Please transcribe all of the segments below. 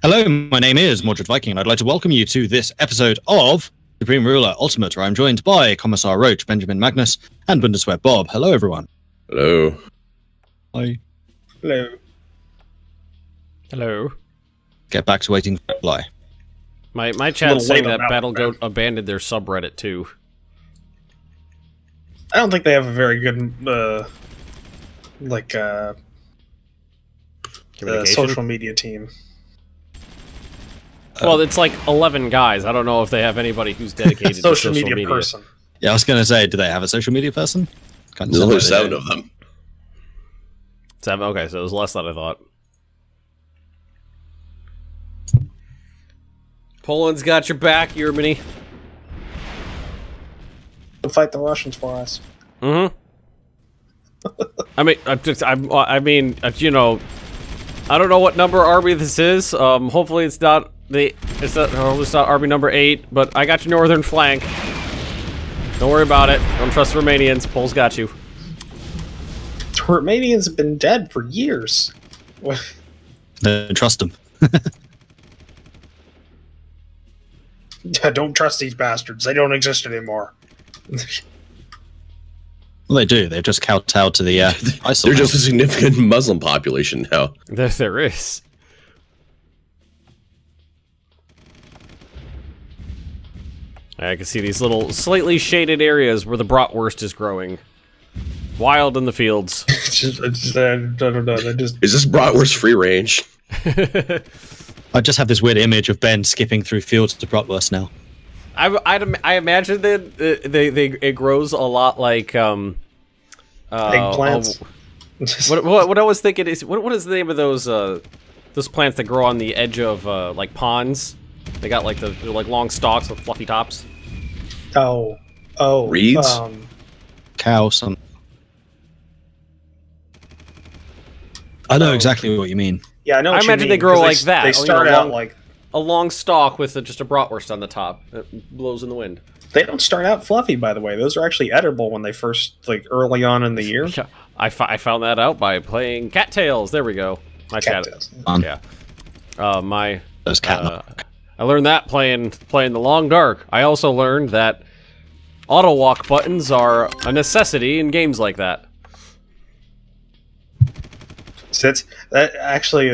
Hello, my name is Mordred Viking, and I'd like to welcome you to this episode of Supreme Ruler Ultimate, where I'm joined by Commissar Roach, Benjamin Magnus, and Bundeswehr Bob. Hello, everyone. Hello. Hi. Hello. Hello. Get back to waiting for reply. My chat's saying that that BattleGoat abandoned their subreddit too. I don't think they have a very good, social media team. Well, it's like 11 guys. I don't know if they have anybody who's dedicated to social media. Person. Yeah, I was going to say, do they have a social media person? There's only 7 of them. 7? Okay, so it was less than I thought. Poland's got your back, Germany. To fight the Russians for us. Mm-hmm. You know, I don't know what number army this is. Hopefully it's not army number 8, but I got your northern flank. Don't worry about it. Don't trust the Romanians. Poles got you. The Romanians have been dead for years. Don't trust them. Don't trust these bastards. They don't exist anymore. Well, they do. They've just kowtowed to the ISIL. They're just a significant Muslim population now. There is. I can see these little slightly shaded areas where the bratwurst is growing. Wild in the fields. I don't know. Is this bratwurst free range? I just have this weird image of Ben skipping through fields to bratwurst now. I imagine that it grows a lot like eggplants. What I was thinking is what is the name of those plants that grow on the edge of like ponds? They got like they're like long stalks with fluffy tops. Oh, reeds. Cow, some. I know exactly what you mean. Yeah, I know. I imagine they grow like that. They start out like a long stalk with just a bratwurst on the top that blows in the wind. They don't start out fluffy, by the way. Those are actually edible when they first, like, early on in the year. Yeah, I found that out by playing Cattails. There we go. My Cattails. Yeah. Those cat. I learned that playing the Long Dark. I also learned that auto walk buttons are a necessity in games like that. So that actually,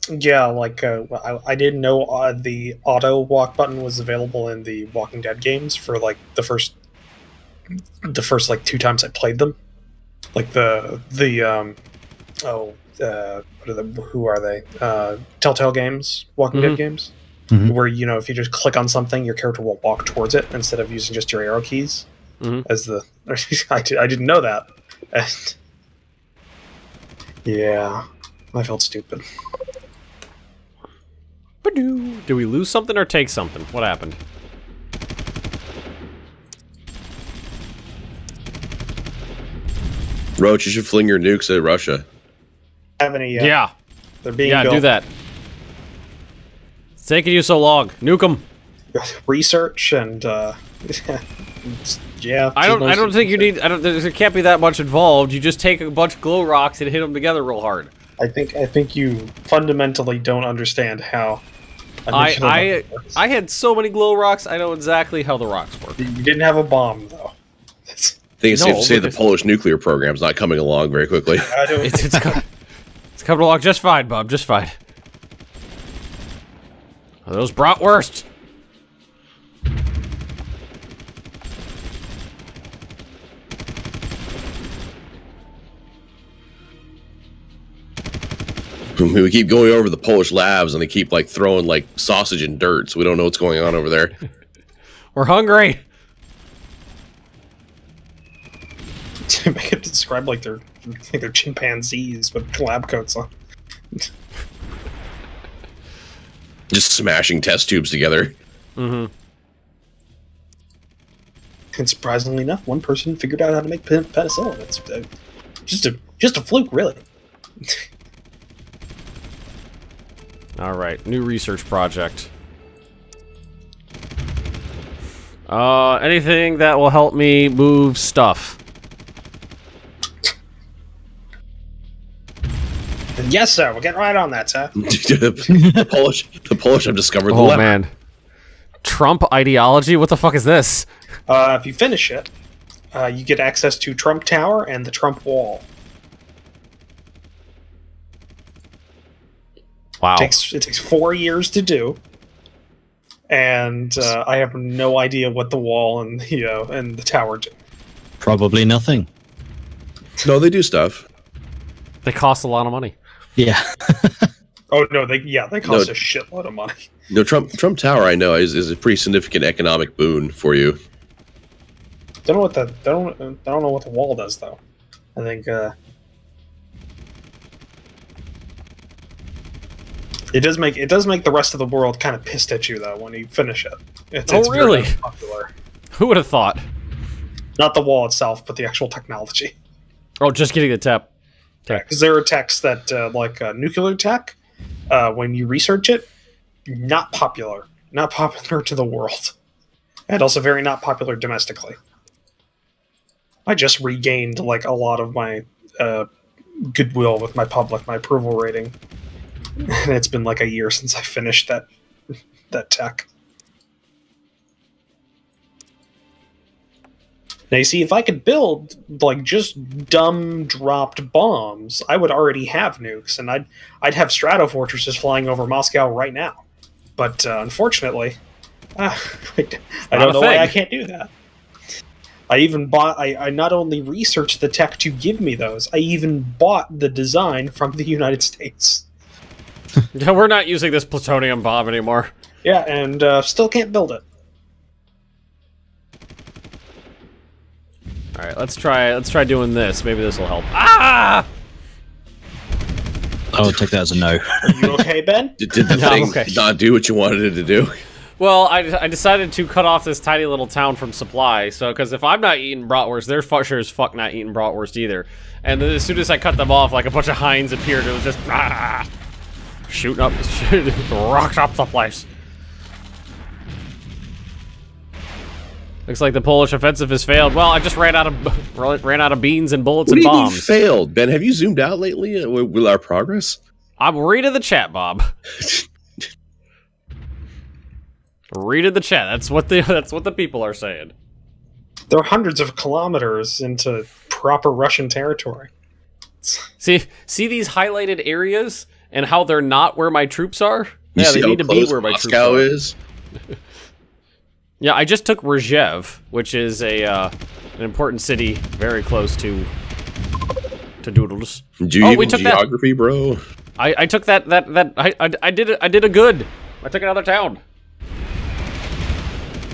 yeah, like I didn't know the auto walk button was available in the Walking Dead games for like the first like 2 times I played them. Like who are they? Telltale Games, Walking Dead games, where if you just click on something, your character will walk towards it instead of using just your arrow keys. As the I didn't know that. And, yeah, I felt stupid. Did we lose something or take something? What happened? Roach, you should fling your nukes at Russia. Have any? Yeah. They're being built. Do that. It's taking you so long. Nuke them. Research and yeah. I don't think you need. There can't be that much involved. You just take a bunch of glow rocks and hit them together real hard. I think you fundamentally don't understand how. I had so many glow rocks. I know exactly how the rocks work. You didn't have a bomb though. I think it's safe to say the Polish nuclear program's not coming along very quickly. It's coming along just fine, Bob. Just fine. Are those bratwurst? We keep going over the Polish labs, and they keep like throwing like sausage and dirt, so we don't know what's going on over there. We're hungry. Make it describe like they're chimpanzees with lab coats on. Just smashing test tubes together. And surprisingly enough, one person figured out how to make penicillin. It's just a fluke, really. All right, new research project. Anything that will help me move stuff. Yes, sir. We'll get right on that, sir. The Polish have discovered the Oh, lever. man. Trump ideology? What the fuck is this? If you finish it, you get access to Trump Tower and the Trump Wall. Wow. It takes 4 years to do, and I have no idea what the wall and the tower do. Probably nothing. No, they do stuff. They cost a lot of money. Yeah. Oh no, they cost a shitload of money. No, Trump Tower, I know, is a pretty significant economic boon for you. Don't know what the wall does though. I think it does make the rest of the world kind of pissed at you though when you finish it. It's really? very popular. Who would have thought? Not the wall itself, but the actual technology. Oh, just getting the tech. Because there are techs that like nuclear tech. When you research it, not popular to the world, and also very not popular domestically. I just regained like a lot of my goodwill with my public, my approval rating, and it's been like a year since I finished that tech. Now you see, if I could build like just dumb dropped bombs, I would already have nukes, and I'd have stratofortresses flying over Moscow right now. But unfortunately, I don't know why I can't do that. I even bought. I not only researched the tech to give me those, I even bought the design from the United States. Yeah, we're not using this plutonium bomb anymore. Yeah, and still can't build it. All right, let's try doing this. Maybe this will help. Ah! I would take that as a no. Are you okay, Ben? Did the thing okay. not do what you wanted it to do? Well, I decided to cut off this tiny little town from supply. So, because if I'm not eating bratwurst, they're sure as fuck not eating bratwurst either. And then as soon as I cut them off, like a bunch of hinds appeared. It was just shooting rocks up the place. Looks like the Polish offensive has failed. Well, I just ran out of beans and bullets What and do you bombs. mean failed, Ben? Have you zoomed out lately with our progress? I'm reading the chat, Bob. Reading the chat. That's what the people are saying. They're hundreds of kilometers into proper Russian territory. See these highlighted areas and how they're not where my troops are? You Yeah, see they how need to be close where my Moscow troops are. is? Yeah, I just took Rzhev, which is an important city very close to Doodles. We took geography, bro. I took that I did a good. I took another town.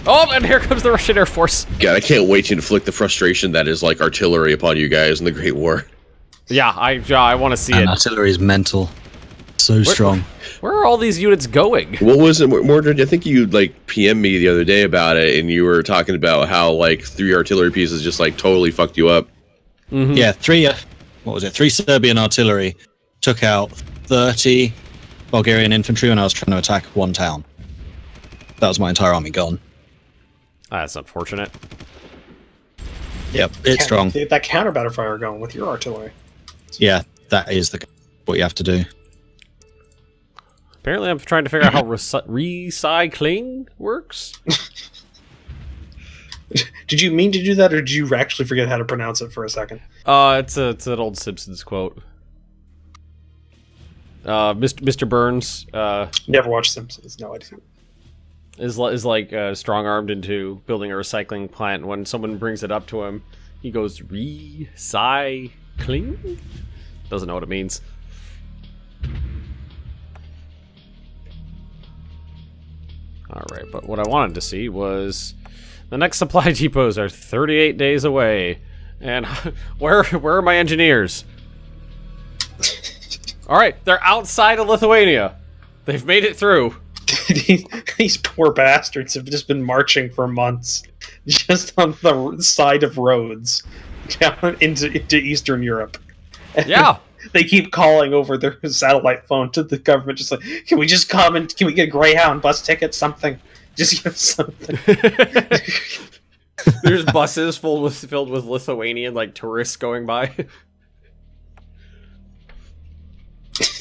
Oh, and here comes the Russian Air Force. God, I can't wait to inflict the frustration that is like artillery upon you guys in the Great War. Yeah, I want to see it. Artillery is mental. So strong. Where are all these units going? What was it, Mordred? I think you like PM'd me the other day about it, and you were talking about how like 3 artillery pieces just like totally fucked you up. Mm-hmm. Yeah, 3. What was it? 3 Serbian artillery took out 30 Bulgarian infantry when I was trying to attack one town. That was my entire army gone. That's unfortunate. Yep, it's strong. That counter battle fire going with your artillery. Yeah, that is what you have to do. Apparently, I'm trying to figure out how recycling works. Did you mean to do that, or did you actually forget how to pronounce it for a second? It's an old Simpsons quote. Mr. Burns. Never watched Simpsons. No idea. Is like strong-armed into building a recycling plant. When someone brings it up to him, he goes, recycling? Doesn't know what it means. Alright, but what I wanted to see was the next supply depots are 38 days away. And where are my engineers? Alright, they're outside of Lithuania. They've made it through. These poor bastards have just been marching for months, just on the side of roads down into Eastern Europe. Yeah. They keep calling over their satellite phone to the government, just like, can we just come and can we get a Greyhound bus ticket, something? Just give us something. There's buses filled with Lithuanian like tourists going by.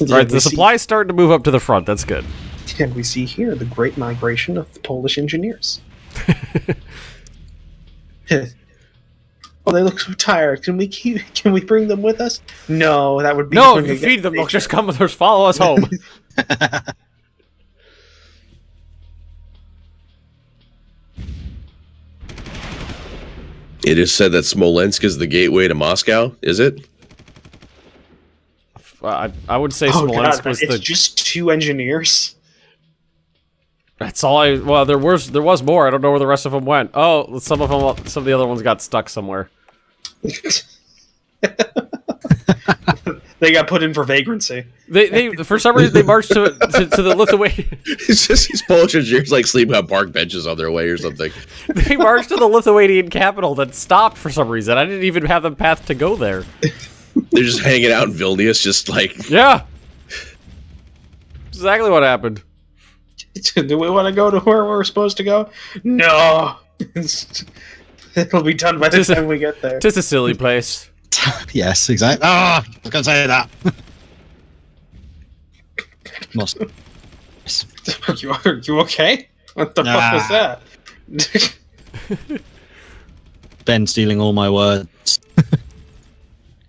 Right, the supply's starting to move up to the front. That's good. And we see here the great migration of the Polish engineers. Oh, they look so tired. Can we bring them with us? No, that would be no. If you feed them, they'll just come with us. Follow us home. It is said that Smolensk is the gateway to Moscow. Is it? I would say Smolensk was it's just 2 engineers. That's all I. Well, there was more. I don't know where the rest of them went. Oh, some of the other ones got stuck somewhere. They got put in for vagrancy. They for some reason they marched to the Lithuanian. It's just these Polish engineers like sleeping on park benches on their way or something. They marched to the Lithuanian capital, that stopped for some reason. I didn't even have the path to go there. They're just hanging out in Vilnius, just like yeah. Exactly what happened. Do we want to go to where we're supposed to go? No. It'll be done by the time we get there. Just a silly place. Yes, exactly. Ah, I was going to say that. Must. Are you okay? What the fuck was that? Ben stealing all my words.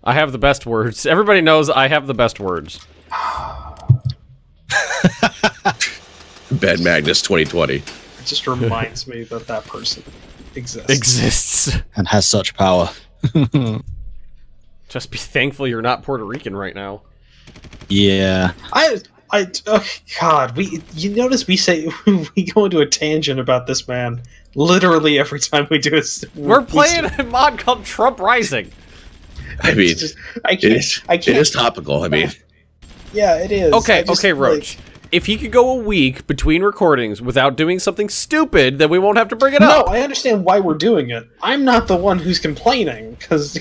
I have the best words. Everybody knows I have the best words. Bad Magnus 2020. It just reminds me that that person exists. Exists. And has such power. Just be thankful you're not Puerto Rican right now. Yeah. Oh God, you notice we we go into a tangent about this man literally every time we do this. We're playing a mod called Trump Rising. I mean, I can't. It is topical. I mean, yeah, it is. Okay, Roach. If he could go a week between recordings without doing something stupid, then we won't have to bring it up. No, I understand why we're doing it. I'm not the one who's complaining, because,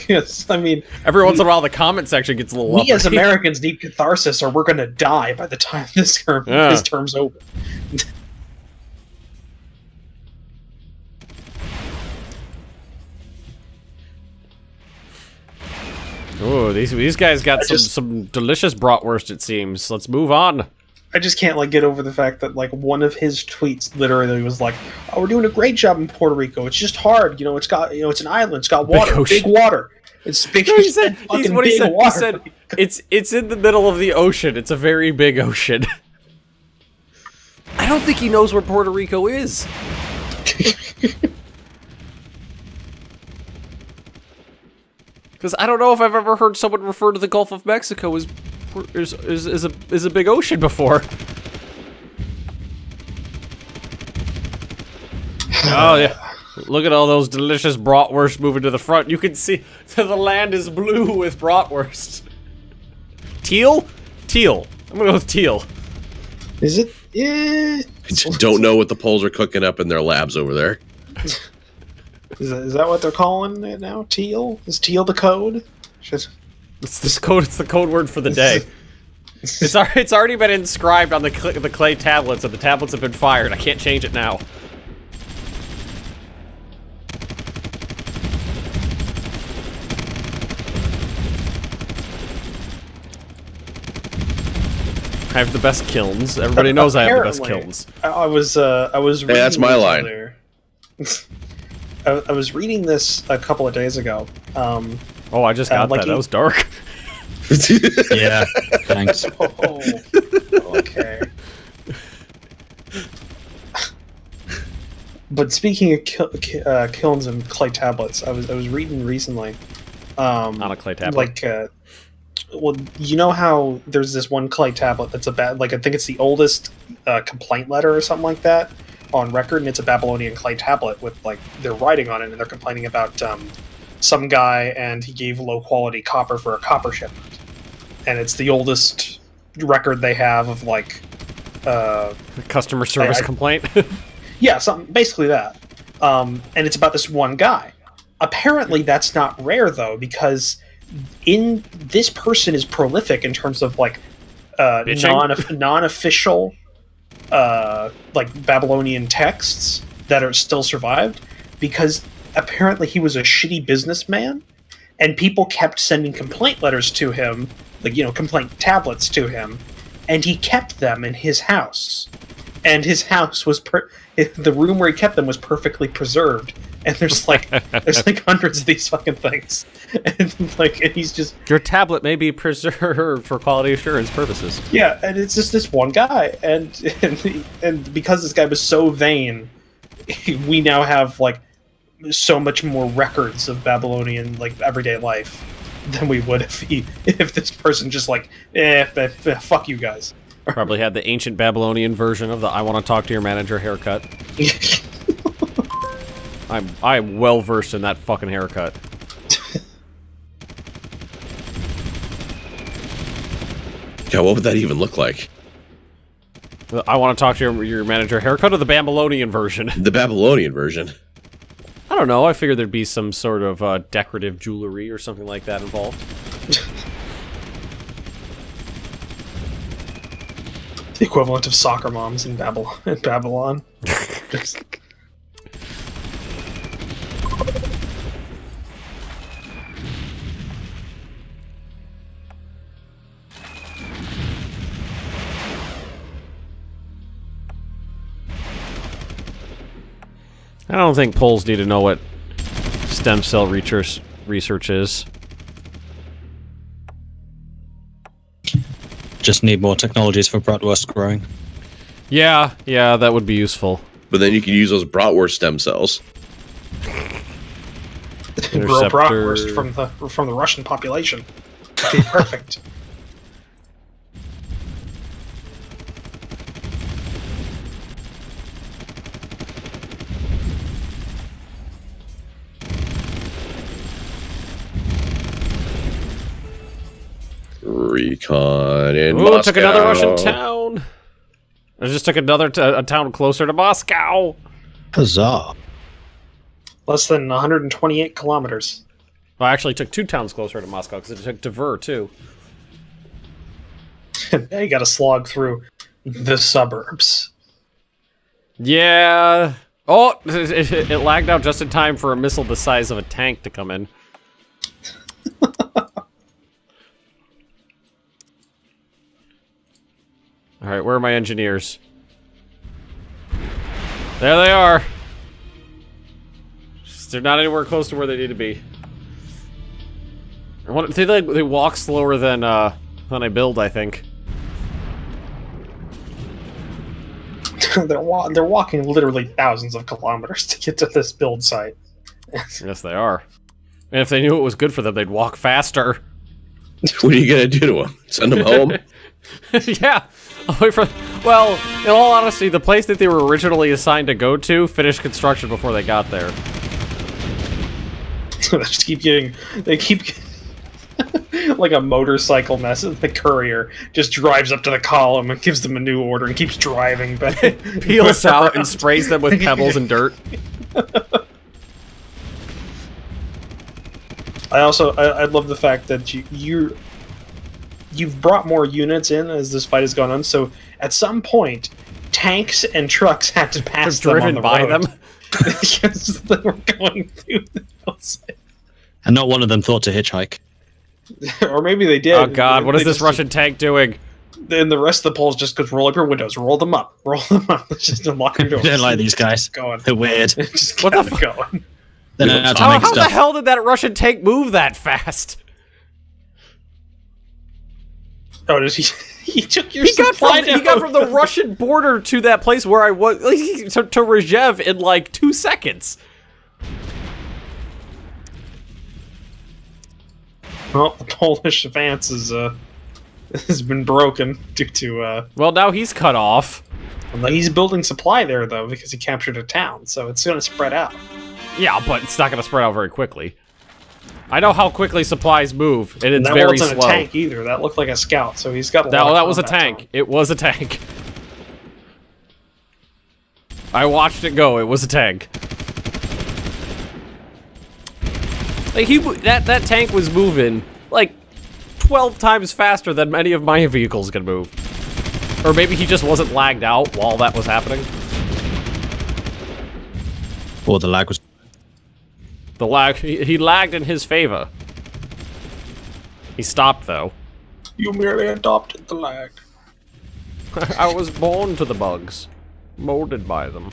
I mean... Every once in a while, the comment section gets a little We as Americans need catharsis, or we're going to die by the time this term's over. Oh, these guys got some delicious bratwurst, it seems. Let's move on. I just can't get over the fact that one of his tweets literally was like, "Oh, we're doing a great job in Puerto Rico. It's just hard, it's got it's an island. It's got water, big water. It's big. No, he said it's in the middle of the ocean. It's a very big ocean." I don't think he knows where Puerto Rico is. Because I don't know if I've ever heard someone refer to the Gulf of Mexico as a big ocean before. Oh yeah, look at all those delicious bratwurst moving to the front. You can see the land is blue with bratwurst. Teal? Teal. I'm gonna go with teal. Is it? Yeah. I don't know what the Poles are cooking up in their labs over there. Is that what they're calling it now? Teal? Is teal the code? It's the code word for the day. It's already been inscribed on the clay tablets, and the tablets have been fired. I can't change it now. I have the best kilns. Everybody knows I have the best kilns. I was reading hey, that's my line. I was reading this a couple of days ago. Oh, I just got that. That was dark. Yeah, thanks. Oh, okay. But speaking of kilns and clay tablets, I was reading recently. On a clay tablet. Well, you know how there's this one clay tablet that's I think it's the oldest complaint letter or something like that on record, and it's a Babylonian clay tablet with they're writing on it, and they're complaining about some guy, and he gave low quality copper for a copper shipment, and it's the oldest record they have of customer service complaint. Yeah, something basically that, and it's about this one guy. Apparently, that's not rare though, because this person is prolific in terms of non-official Babylonian texts that are still survived, because apparently he was a shitty businessman, and people kept sending complaint letters to him like, you know, complaint tablets to him, and he kept them in his house. And his house was the room where he kept them was perfectly preserved. And there's like hundreds of these fucking things, and he's just, your tablet may be preserved for quality assurance purposes. Yeah, and it's just this one guy, and because this guy was so vain, we now have like so much more records of Babylonian like everyday life than we would if this person just like fuck you guys. Probably had the ancient Babylonian version of the "I want to talk to your manager" haircut. I'm well versed in that fucking haircut. Yeah, what would that even look like? I want to talk to your manager haircut, or the Babylonian version? The Babylonian version. I don't know. I figured there'd be some sort of decorative jewelry or something like that involved. The equivalent of soccer moms in Babylon. Just... I don't think Poles need to know what stem cell research is. Just need more technologies for bratwurst growing. Yeah, that would be useful. But then you can use those bratwurst stem cells. Grow bratwurst from the Russian population. That'd be perfect. Recon in Moscow. Took another Russian town. I just took another a town closer to Moscow. Huzzah. Less than 128 kilometers. Well, I actually took 2 towns closer to Moscow because it took Tver too. Now you got to slog through the suburbs. Yeah. Oh, it lagged out just in time for a missile the size of a tank to come in. Alright, where are my engineers? There they are! They're not anywhere close to where they need to be. They walk slower than I build, I think. They're walking literally thousands of kilometers to get to this build site. Yes, they are. And if they knew it was good for them, they'd walk faster. What are you gonna do to them? Send them home? Yeah. Away from, well, in all honesty, the place that they were originally assigned to go to finished construction before they got there. They keep like a motorcycle mess. The courier just drives up to the column and gives them a new order and keeps driving back. Peels out and sprays them with pebbles and dirt. I love the fact that you've brought more units in as this fight has gone on, so at some point, tanks and trucks had to pass them on the road. Because they were going through the hillside. And not one of them thought to hitchhike. Or maybe they did. Oh god, what is this Russian tank doing? Then the rest of the Poles just goes, roll up your windows, roll them up. Let's just unlock your doors. I don't like these guys. Going. They're weird. Just what the fuck? going. How the hell did that Russian tank move that fast? Oh, did he? He took your He got from the Russian border to that place where I was, to Rzhev in like 2 seconds. Well, the Polish advance has been broken due to. Well, now he's cut off. He's building supply there though because he captured a town, so it's going to spread out. Yeah, but it's not going to spread out very quickly. I know how quickly supplies move, and it's very slow. That wasn't a tank either. That looked like a scout, so he's got a lot of that was a tank. Time. It was a tank. I watched it go. It was a tank. Like that tank was moving like 12 times faster than many of my vehicles can move. Or maybe he just wasn't lagged out while that was happening. Or the lag was... The lag, he lagged in his favor. He stopped, though. You merely adopted the lag. I was born to the bugs, molded by them.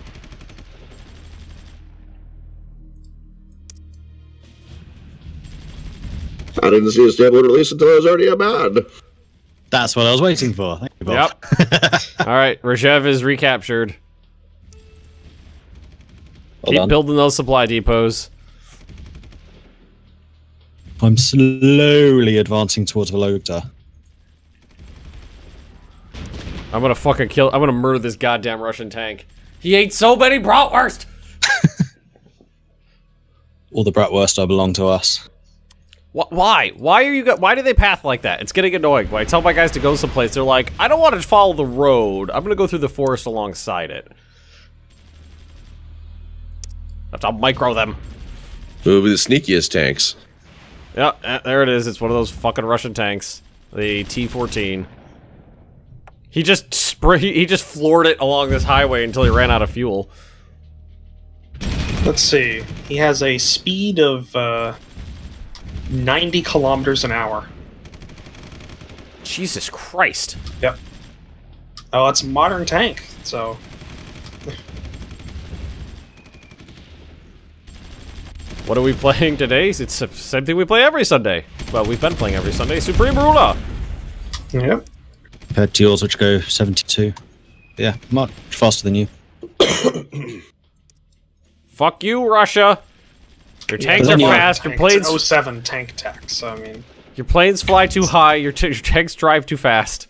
I didn't see a stable release until I was already a man. That's what I was waiting for. Thank you, Bob. Yep. All right, Rzev is recaptured. Keep building those supply depots. I'm slowly advancing towards Vologda. I'm gonna murder this goddamn Russian tank. He ate so many bratwurst! All the bratwurst belong to us. Why? Why do they path like that? It's getting annoying. When I tell my guys to go someplace, they're like, I don't want to follow the road. I'm gonna go through the forest alongside it. I have to micro them. Who will be the sneakiest tanks? Yeah, there it is. It's one of those fucking Russian tanks. The T-14. He just floored it along this highway until he ran out of fuel. Let's see. He has a speed of 90 kilometers an hour. Jesus Christ. Yep. Oh, it's a modern tank, so... What are we playing today? It's the same thing we play every Sunday. Well, we've been playing every Sunday. Superiority. Yep. Compared to yours, which go 72. Yeah, much faster than you. Fuck you, Russia. Your tanks are fast. Your planes. 07 tank attack. So I mean, your planes fly too high. Your tanks drive too fast.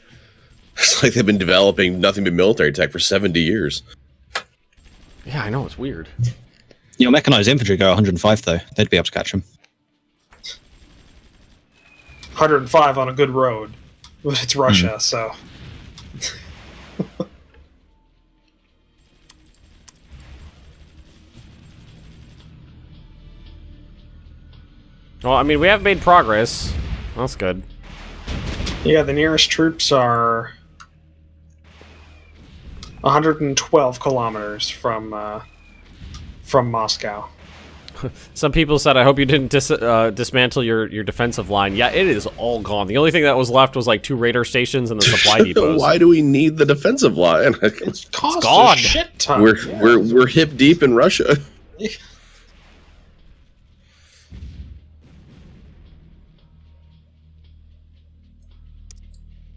It's like they've been developing nothing but military tech for 70 years. Yeah, I know, it's weird. Your mechanized infantry go 105 though. They'd be able to catch them. 105 on a good road. It's Russia, so. Well, I mean, we have made progress. That's good. Yeah, the nearest troops are 112 kilometers from Moscow. Some people said, I hope you didn't dismantle your defensive line. Yeah, it is all gone. The only thing that was left was like 2 radar stations and the supply depots. Why do we need the defensive line? It's gone. A shit ton. We're hip deep in Russia.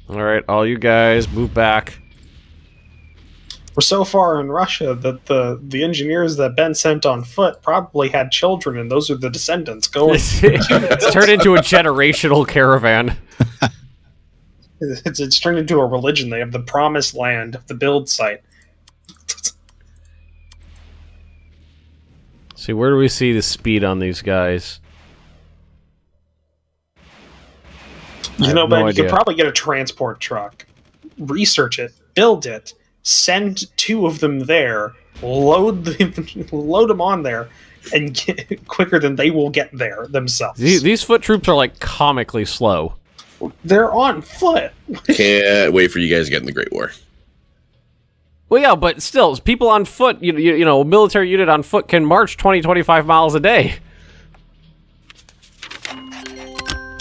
All right, all you guys, move back. We're so far in Russia that the engineers that Ben sent on foot probably had children, and those are the descendants going. It's turned into a generational caravan. It's turned into a religion. They have the promised land, the build site. See, where do we see the speed on these guys? You know, Ben, you could probably get a transport truck, research it, build it, send 2 of them there, load them on there, and get quicker than they will get there themselves. These foot troops are like comically slow. They're on foot. Can't wait for you guys to get in the Great War. Well, yeah, but still, people on foot, you know, a military unit on foot can march 20-25 miles a day.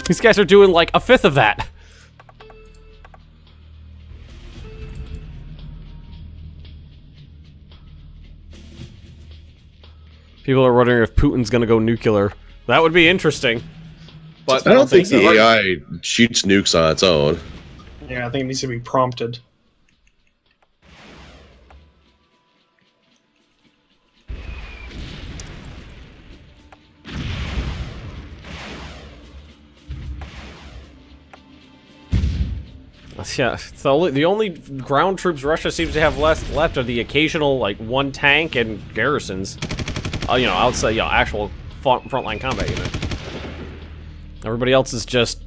These guys are doing like a 5th of that. People are wondering if Putin's gonna go nuclear. That would be interesting. But I don't think the AI shoots nukes on its own. Yeah, I think it needs to be prompted. Yeah, so the only ground troops Russia seems to have left are the occasional, like, 1 tank and garrisons. You know, outside, you know, actual frontline combat unit. Everybody else is just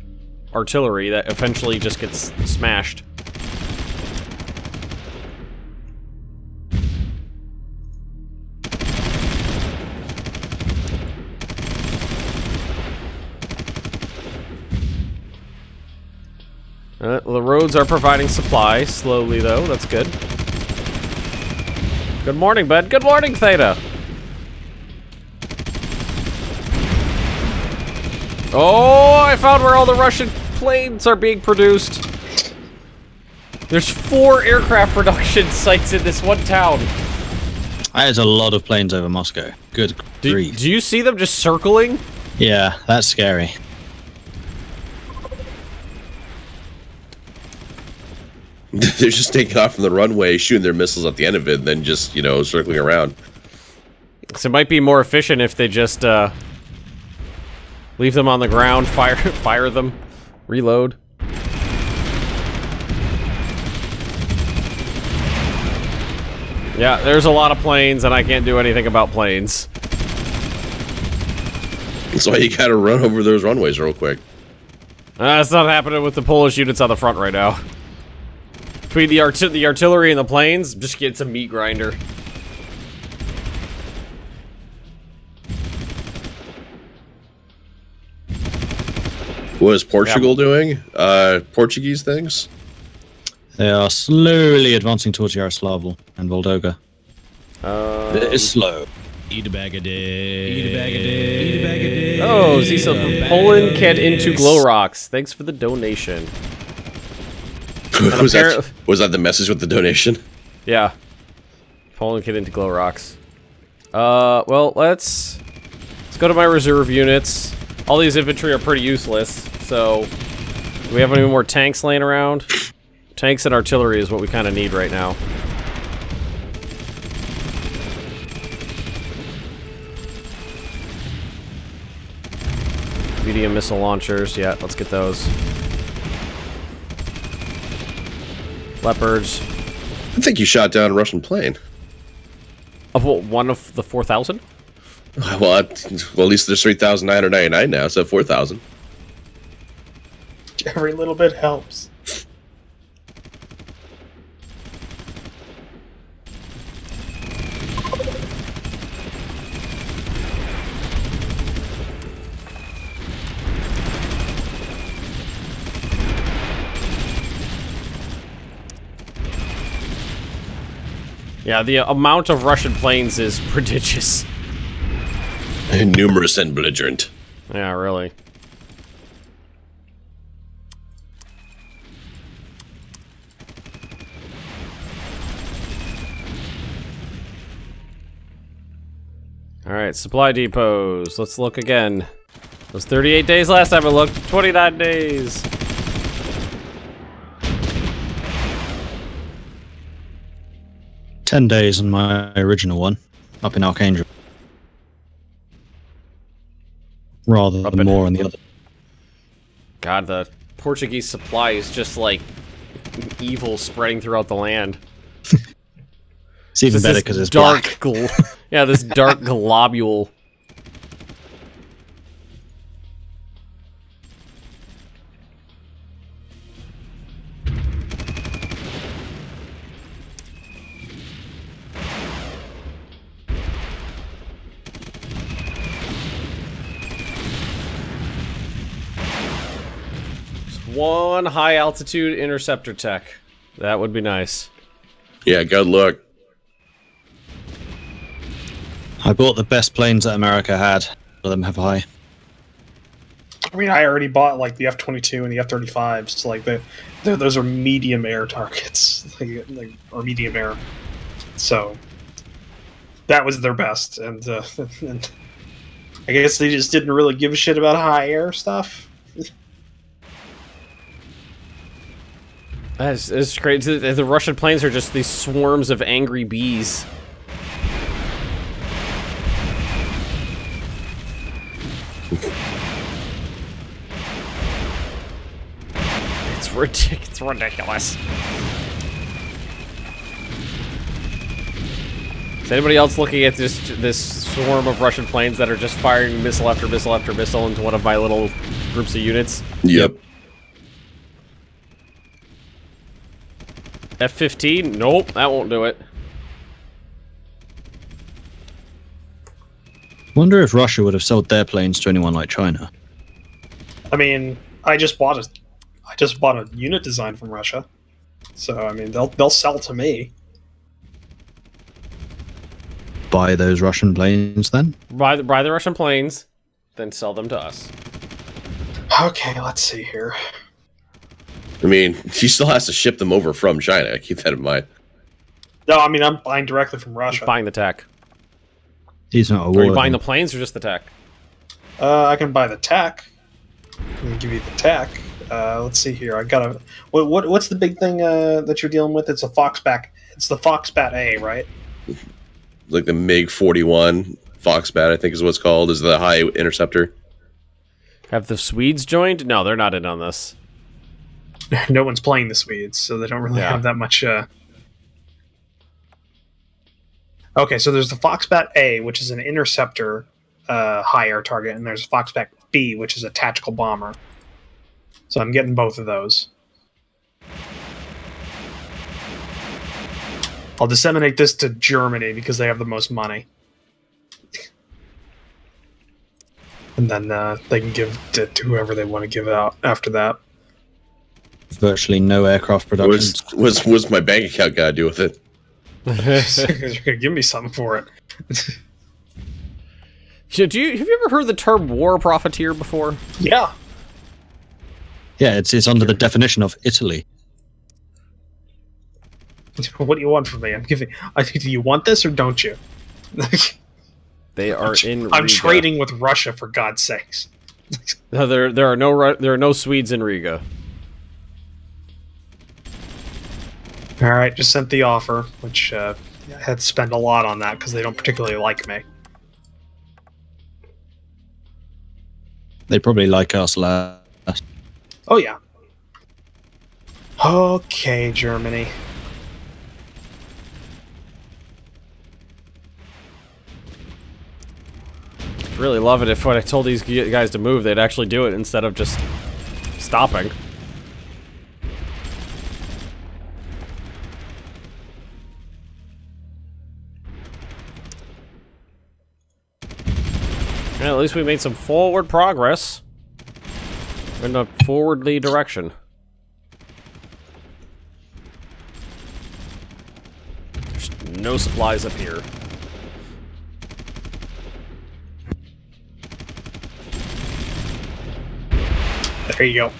artillery that eventually just gets smashed. Well, the roads are providing supply, slowly though, that's good. Good morning, bud. Good morning, Theta! Oh, I found where all the Russian planes are being produced? There's 4 aircraft production sites in this one town. There's a lot of planes over Moscow. Good grief. Do you see them just circling? Yeah, that's scary. They're just taking off from the runway, shooting their missiles at the end of it, and then just, you know, circling around. So it might be more efficient if they just leave them on the ground, fire them, reload. Yeah, there's a lot of planes, and I can't do anything about planes. That's why you gotta run over those runways real quick. It's not happening with the Polish units on the front right now. Between the artillery and the planes, just get some meat grinder. What is Portugal doing? Portuguese things? They are slowly advancing towards Yaroslavl and Voldoga. It is slow. Eat a bag a day. Eat a bag a day. Eat a bag a day. Oh, see some Poland kit into glow rocks. Thanks for the donation. was that the message with the donation? Yeah. Poland kit into glow rocks. Well, let's go to my reserve units. All these infantry are pretty useless, so do we have any more tanks laying around? Tanks and artillery is what we kind of need right now. Medium missile launchers, yeah, let's get those. Leopards. I think you shot down a Russian plane. Of what, one of the 4,000? Well, at least there's 3,999 now, so 4,000. Every little bit helps. Yeah, the amount of Russian planes is prodigious. Numerous and belligerent. Yeah, really. Alright, supply depots. Let's look again. It was 38 days last time I looked. 29 days. $10 on my original one, up in Archangel. Rather than more on the other. God, the Portuguese supply is just like evil spreading throughout the land. It's even better because it's dark. Yeah, this dark globule. One high altitude interceptor tech. That would be nice. Yeah, good luck. I bought the best planes that America had. None of them have high. I mean, I already bought like the F-22 and the F-35s. So, like those are medium air targets, or medium air. So that was their best, and I guess they just didn't really give a shit about high air stuff. It's crazy. The Russian planes are just these swarms of angry bees. It's ridiculous. Is anybody else looking at this swarm of Russian planes that are just firing missile after missile after missile into one of my little groups of units? Yep. F-15? Nope, that won't do it. Wonder if Russia would have sold their planes to anyone like China. I mean, I just bought a unit design from Russia, so I mean they'll sell to me. Buy those Russian planes then? Buy the Russian planes, then sell them to us. Okay, let's see here. I mean, she still has to ship them over from China. Keep that in mind. No, I mean, I'm buying directly from Russia. Buying the tech. He's not a Are war. you buying the planes or just the tech? I can buy the tech. I can give you the tech. Let's see here. I got a. What's the big thing that you're dealing with? It's a Foxbat. It's the Foxbat A, right? Like the MiG-41 Foxbat, I think is what it's called, is the high interceptor. Have the Swedes joined? No, they're not in on this. No one's playing the Swedes, so they don't really have that much. Okay, so there's the Foxbat A, which is an interceptor high air target, and there's Foxbat B, which is a tactical bomber. So I'm getting both of those. I'll disseminate this to Germany because they have the most money. And then they can give it to whoever they want to give out after that. Virtually no aircraft production. What's my bank account got to do with it? You're going to give me something for it. Have you ever heard the term war profiteer before? Yeah. Yeah, it's under the definition of Italy. What do you want from me? I'm giving. Do you want this or don't you? They are in. I'm Riga. trading with Russia, for God's sakes. No, there are no Swedes in Riga. All right, just sent the offer, which I had to spend a lot on that because they don't particularly like me. They probably like us less. Oh yeah. Okay, Germany. I'd really love it if when I told these guys to move, they'd actually do it instead of just stopping. Yeah, at least we made some forward progress in a forwardly direction. There's no supplies up here. There you go.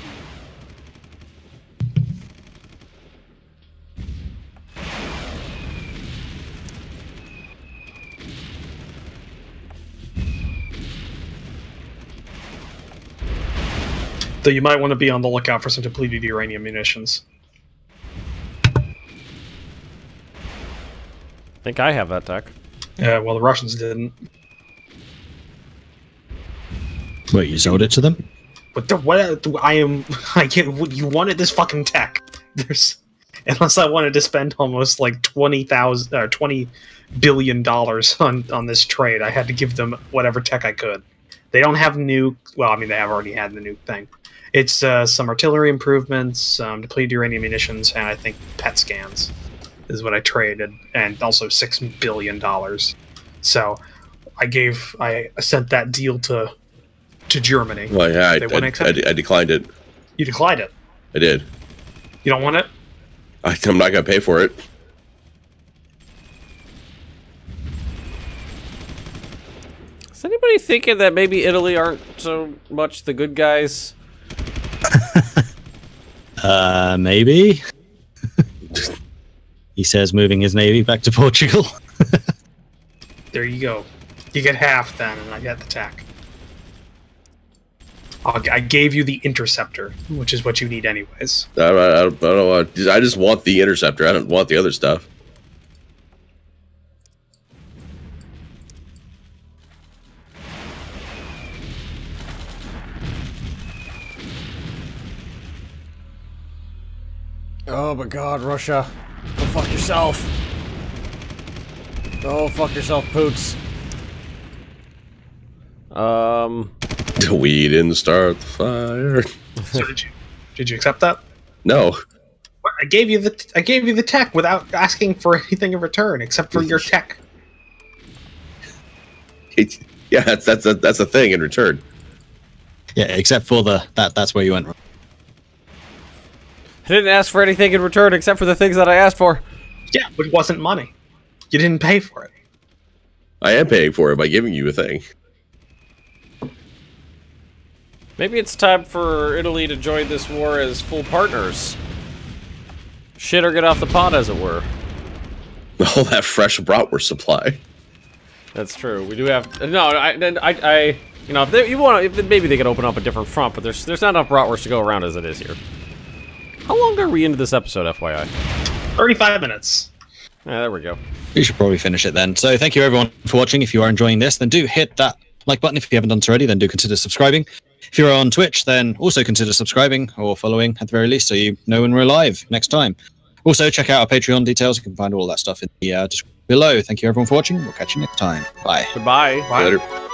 Though you might want to be on the lookout for some depleted uranium munitions. I think I have that tech. Yeah, well, the Russians didn't. Wait, you sold it to them? But I get. You wanted this fucking tech. Unless I wanted to spend almost like $20 billion on this trade, I had to give them whatever tech I could. They don't have nuke. Well, I mean, they have already had the nuke thing. It's some artillery improvements, depleted uranium munitions, and I think PET scans is what I traded, and also $6 billion. So I sent that deal to Germany. Well, yeah, I declined it. You declined it. I did. You don't want it? I'm not gonna pay for it. Is anybody thinking that maybe Italy aren't so much the good guys? Maybe. He says moving his navy back to Portugal. There you go. You get half then, and I get the tech. I gave you the interceptor, which is what you need anyways. I don't want. I just want the interceptor. I don't want the other stuff. Oh my god, Russia. Go fuck yourself. Go fuck yourself, Poots. We didn't start the fire. So did you accept that? No. What? I gave you the tech without asking for anything in return except for your tech. Yeah, that's a thing in return. Yeah, except for that's where you went wrong. I didn't ask for anything in return except for the things that I asked for. Yeah, but it wasn't money. You didn't pay for it. I am paying for it by giving you a thing. Maybe it's time for Italy to join this war as full partners. Shit or get off the pot, as it were. All that fresh bratwurst supply. That's true. We do have no. I you know, if maybe they could open up a different front, but there's not enough bratwurst to go around as it is here. How long are we into this episode, FYI? 35 minutes. Yeah, there we go. We should probably finish it then. So thank you everyone for watching. If you are enjoying this, then do hit that like button. If you haven't done so already, then do consider subscribing. If you're on Twitch, then also consider subscribing or following at the very least, so you know when we're live next time. Also, check out our Patreon details. You can find all that stuff in the description below. Thank you everyone for watching. We'll catch you next time. Bye. Goodbye. Bye. Later.